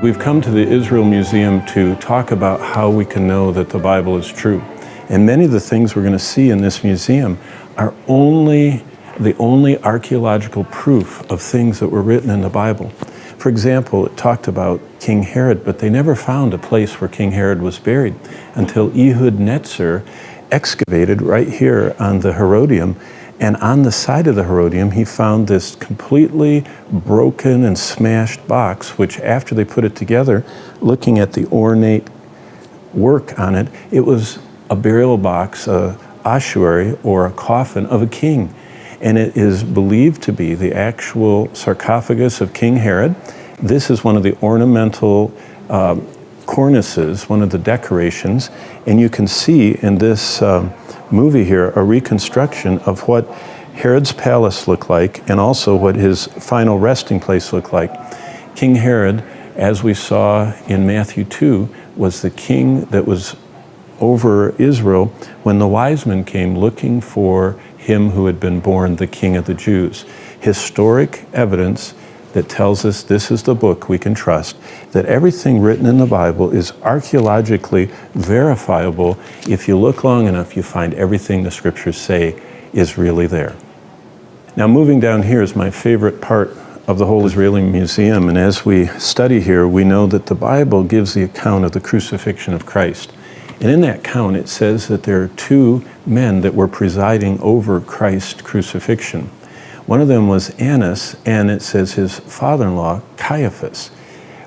We've come to the Israel Museum to talk about how we can know that the Bible is true. And many of the things we're going to see in this museum are the only archaeological proof of things that were written in the Bible. For example, it talked about King Herod, but they never found a place where King Herod was buried until Ehud Netzer excavated right here on the Herodium. And on the side of the Herodium, he found this completely broken and smashed box, which after they put it together, looking at the ornate work on it, it was a burial box, a ossuary, or a coffin of a king. And it is believed to be the actual sarcophagus of King Herod. This is one of the ornamental cornices, one of the decorations, and you can see in this movie here a reconstruction of what Herod's palace looked like and also what his final resting place looked like. King Herod, as we saw in Matthew 2, was the king that was over Israel when the wise men came looking for him who had been born the King of the Jews. Historic evidence that tells us this is the book we can trust, that everything written in the Bible is archaeologically verifiable. If you look long enough, you find everything the scriptures say is really there. Now, moving down here is my favorite part of the whole Israeli Museum, and as we study here, we know that the Bible gives the account of the crucifixion of Christ. And in that account, it says that there are two men that were presiding over Christ's crucifixion. One of them was Annas, and it says his father-in-law, Caiaphas.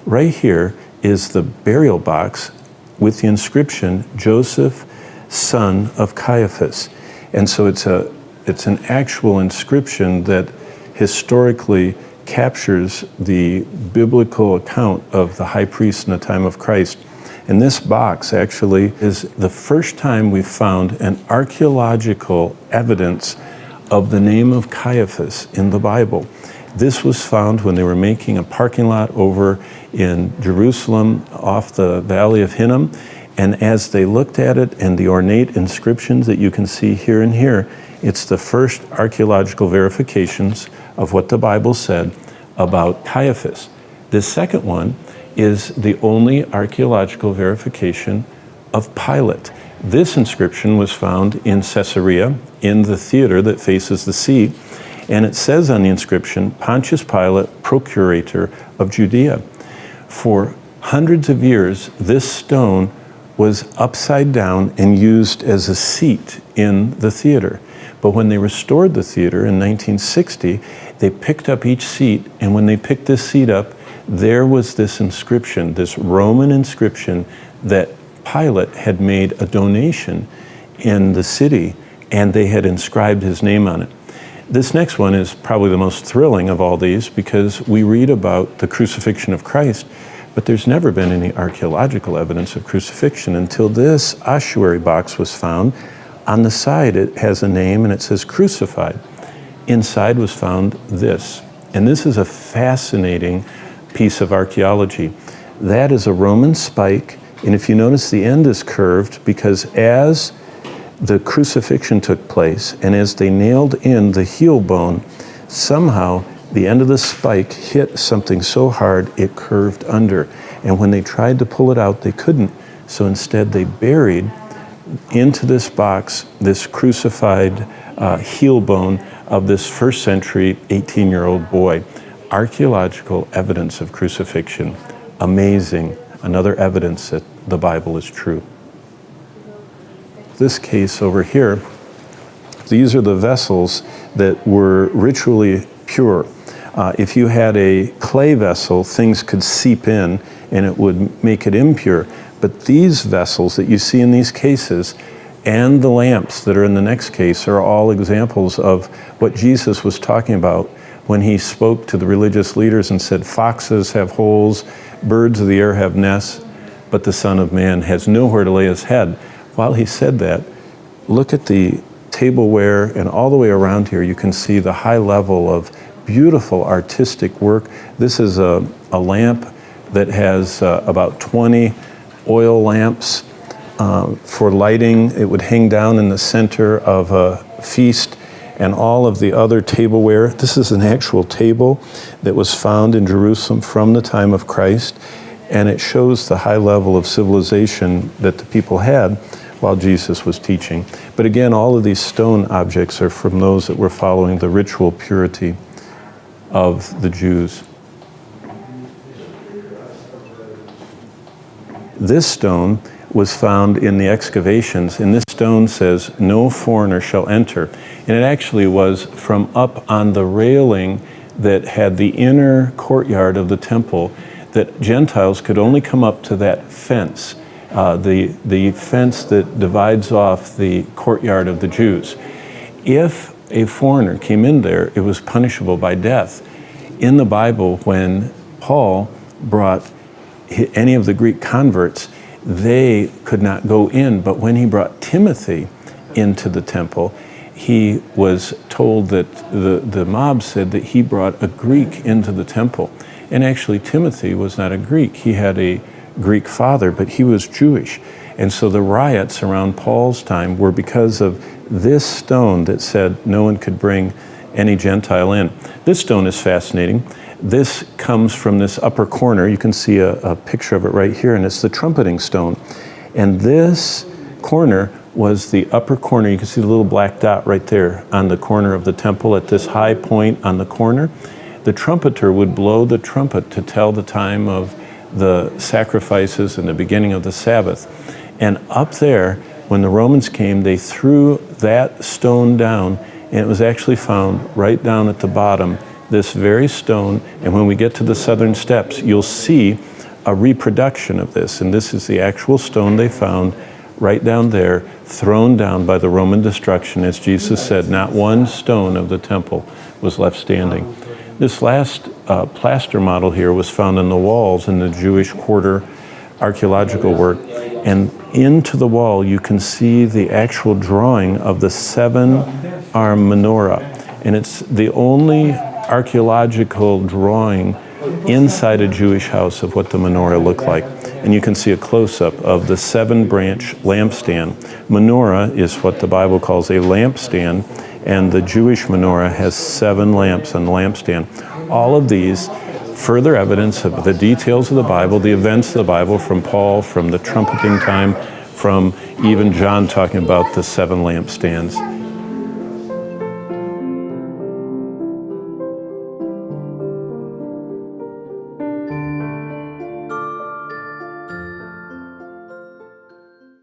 Right here is the burial box with the inscription, Joseph, son of Caiaphas. And so it's an actual inscription that historically captures the biblical account of the high priest in the time of Christ. And this box actually is the first time we've found an archaeological evidence of the name of Caiaphas in the Bible. This was found when they were making a parking lot over in Jerusalem off the Valley of Hinnom. And as they looked at it and the ornate inscriptions that you can see here and here, it's the first archaeological verifications of what the Bible said about Caiaphas. The second one is the only archaeological verification of Pilate. This inscription was found in Caesarea, in the theater that faces the sea, and it says on the inscription, Pontius Pilate, procurator of Judea. For hundreds of years, this stone was upside down and used as a seat in the theater. But when they restored the theater in 1960, they picked up each seat, and when they picked this seat up, there was this inscription, this Roman inscription that Pilate had made a donation in the city, and they had inscribed his name on it. This next one is probably the most thrilling of all these because we read about the crucifixion of Christ, but there's never been any archaeological evidence of crucifixion until this ossuary box was found. On the side, it has a name and it says crucified. Inside was found this, and this is a fascinating piece of archaeology. That is a Roman spike, and if you notice, the end is curved because as the crucifixion took place and as they nailed in the heel bone, somehow the end of the spike hit something so hard it curved under. And when they tried to pull it out, they couldn't. So instead they buried into this box this crucified heel bone of this first century 18-year-old boy. Archaeological evidence of crucifixion. Amazing. Another evidence that the Bible is true. This case over here, these are the vessels that were ritually pure. If you had a clay vessel, things could seep in and it would make it impure. But these vessels that you see in these cases and the lamps that are in the next case are all examples of what Jesus was talking about when he spoke to the religious leaders and said, foxes have holes, birds of the air have nests, but the Son of Man has nowhere to lay his head. While he said that, look at the tableware and all the way around here, you can see the high level of beautiful artistic work. This is a lamp that has about 20 oil lamps for lighting. It would hang down in the center of a feast, and all of the other tableware. This is an actual table that was found in Jerusalem from the time of Christ. And it shows the high level of civilization that the people had while Jesus was teaching. But again, all of these stone objects are from those that were following the ritual purity of the Jews. This stone was found in the excavations, and this stone says, "No foreigner shall enter." And it actually was from up on the railing that had the inner courtyard of the temple, that Gentiles could only come up to that fence, the fence that divides off the courtyard of the Jews. If a foreigner came in there, it was punishable by death. In the Bible, when Paul brought any of the Greek converts, they could not go in, but when he brought Timothy into the temple, he was told that the mob said that he brought a Greek into the temple. And actually, Timothy was not a Greek. He had a Greek father, but he was Jewish. And so the riots around Paul's time were because of this stone that said no one could bring any Gentile in. This stone is fascinating. This comes from this upper corner. You can see a picture of it right here, and it's the Trumpeting Stone. And this corner was the upper corner. You can see the little black dot right there on the corner of the temple at this high point on the corner. The trumpeter would blow the trumpet to tell the time of the sacrifices and the beginning of the Sabbath. And up there, when the Romans came, they threw that stone down, and it was actually found right down at the bottom, this very stone. And when we get to the southern steps, you'll see a reproduction of this. And this is the actual stone they found right down there, thrown down by the Roman destruction. As Jesus said, not one stone of the temple was left standing. This last plaster model here was found on the walls in the Jewish quarter archaeological work. And into the wall, you can see the actual drawing of the 7-arm menorah. And it's the only archaeological drawing inside a Jewish house of what the menorah looked like. And you can see a close-up of the 7-branch lampstand. Menorah is what the Bible calls a lampstand, and the Jewish menorah has 7 lamps on the lampstand. All of these further evidence of the details of the Bible, the events of the Bible, from Paul, from the trumpeting time, from even John talking about the 7 lampstands.